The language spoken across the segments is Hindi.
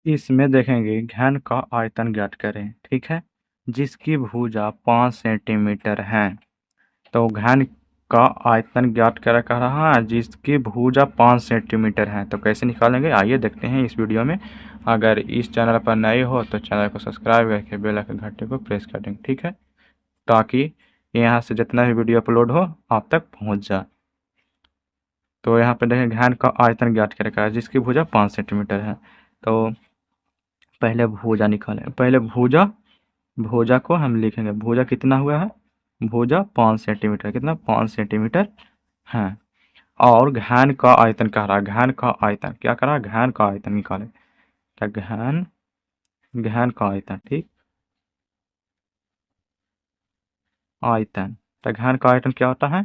इसमें देखेंगे घन का आयतन ज्ञात करें, ठीक है, जिसकी भुजा 5 सेंटीमीटर है। तो घन का आयतन ज्ञात करा कह रहा है जिसकी भुजा 5 सेंटीमीटर है। तो कैसे निकालेंगे आइए देखते हैं इस वीडियो में। अगर इस चैनल पर नए हो तो चैनल को सब्सक्राइब करके बेल आइकन घंटे को प्रेस कर देंगे, ठीक है, ताकि यहाँ से जितना भी वीडियो अपलोड हो आप तक पहुँच जाए। तो यहाँ पे देखें घन का आयतन ज्ञात करेगा जिसकी भुजा 5 सेंटीमीटर है। तो पहले भुजा निकालें, पहले भुजा भुजा को हम लिखेंगे। भुजा कितना हुआ है, भुजा 5 सेंटीमीटर, कितना 5 सेंटीमीटर है। और घन का आयतन कह रहा है, घन का आयतन क्या कह रहा है, घन का आयतन निकालें। क्या घन, घन का आयतन, ठीक, आयतन। तो घन का आयतन क्या होता है,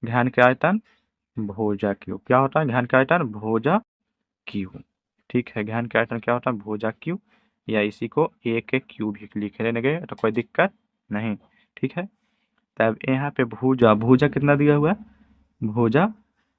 घन का आयतन भुजा क्यूब। क्या होता है घन का आयतन, भुजा क्यूब, ठीक है। घन का आयतन क्या होता है, भुजा क्यूब, या इसी को ए के क्यूब भी लिख लेंगे तो कोई दिक्कत नहीं, ठीक है। तब यहाँ पे भुजा, भुजा कितना दिया हुआ है, भुजा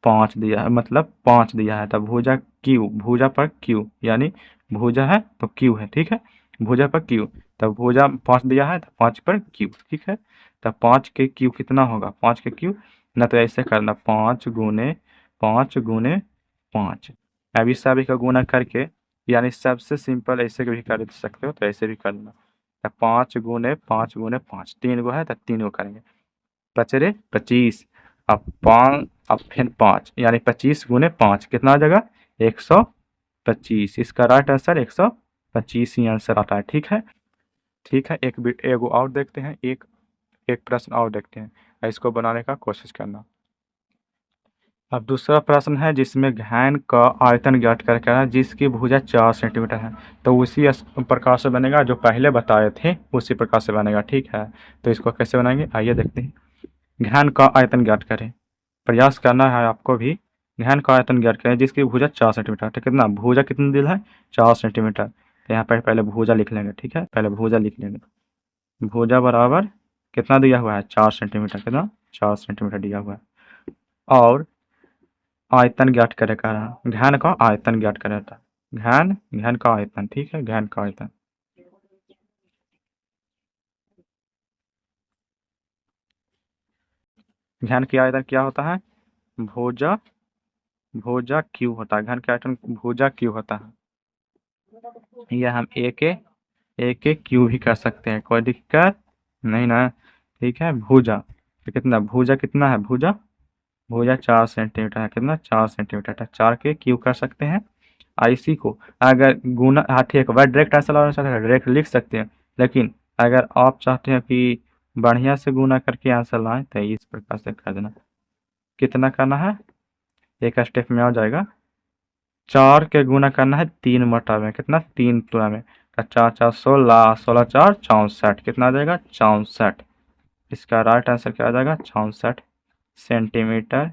5 दिया है, मतलब 5 दिया है। तब भुजा क्यू, भुजा पर क्यू, यानी भुजा है तो क्यू है, ठीक है, भुजा पर क्यू। तब भुजा 5 दिया है तो 5 पर क्यू, ठीक है। तब 5 के क्यू कितना होगा, 5 के क्यू ना, तो ऐसे करना 5 गुने 5 गुने 5। अब इस सभी का गुना करके, यानी सबसे सिंपल ऐसे भी कर सकते हो, तो ऐसे भी करना। तब 5 गुने 5 3 गो है तो 3 गो करेंगे, पचरे 25। अब 5, अब फिर 5, यानी 25 गुने 5 कितना आ जाएगा, 125। इसका राइट आंसर 125 ही आंसर आता है, ठीक है, ठीक है। एक और देखते हैं, एक एक प्रश्न और देखते हैं, इसको बनाने का कोशिश करना। अब दूसरा प्रश्न है जिसमें घन का आयतन ज्ञात करके है जिसकी भुजा 4 सेंटीमीटर है। तो उसी प्रकार से बनेगा जो पहले बताए थे, उसी प्रकार से बनेगा, ठीक है। तो इसको कैसे बनाएंगे आइए देखते हैं। घन का आयतन ज्ञात करें, प्रयास करना है आपको भी। घन का आयतन ज्ञात करें जिसकी भुजा 4 सेंटीमीटर, तो कितना भुजा कितनी दिल है, 4 सेंटीमीटर। तो यहाँ पर पहले भुजा लिख लेंगे, ठीक है, पहले भुजा लिख लेंगे। भुजा बराबर कितना दिया हुआ है, 4 सेंटीमीटर, कितना 4 सेंटीमीटर दिया हुआ है। और आयतन ज्ञात करे कह रहा है, घन का आयतन ज्ञात करे था, घन, घन का आयतन, ठीक है, घन का आयतन। घन की आयतन क्या होता है, भुजा, भुजा क्यू होता है, घन का आयतन भुजा क्यू होता है। यह हम एक क्यू भी कर सकते हैं, कोई दिक्कत नहीं ना, ठीक है। भुजा तो कितना, भुजा कितना है, भुजा भुजा 4 सेंटीमीटर है, कितना 4 सेंटीमीटर है, 4 के क्यू कर सकते हैं। इसी को अगर गुना, हाँ ठीक है, डायरेक्ट आंसर लाना चाहते हैं डायरेक्ट लिख सकते हैं, लेकिन अगर आप चाहते हैं कि बढ़िया से गुना करके आंसर लाएं तो इस प्रकार से कर देना। कितना करना है, एक स्टेप में आ जाएगा। 4 के गुना करना है 3 मटा में, कितना 3 तुला में, तो 4 4 16, 16 4 64, कितना आ जाएगा 64। इसका राइट आंसर क्या आ जाएगा, 64 सेंटीमीटर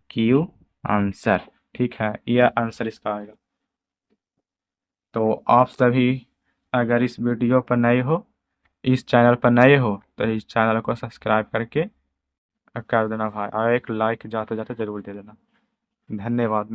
क्यू आंसर, ठीक है, यह आंसर इसका आएगा। तो आप सभी अगर इस वीडियो पर नए हो, इस चैनल पर नए हो, तो इस चैनल को सब्सक्राइब करके कर देना भाई, और एक लाइक जाते जाते ज़रूर दे देना। धन्यवाद।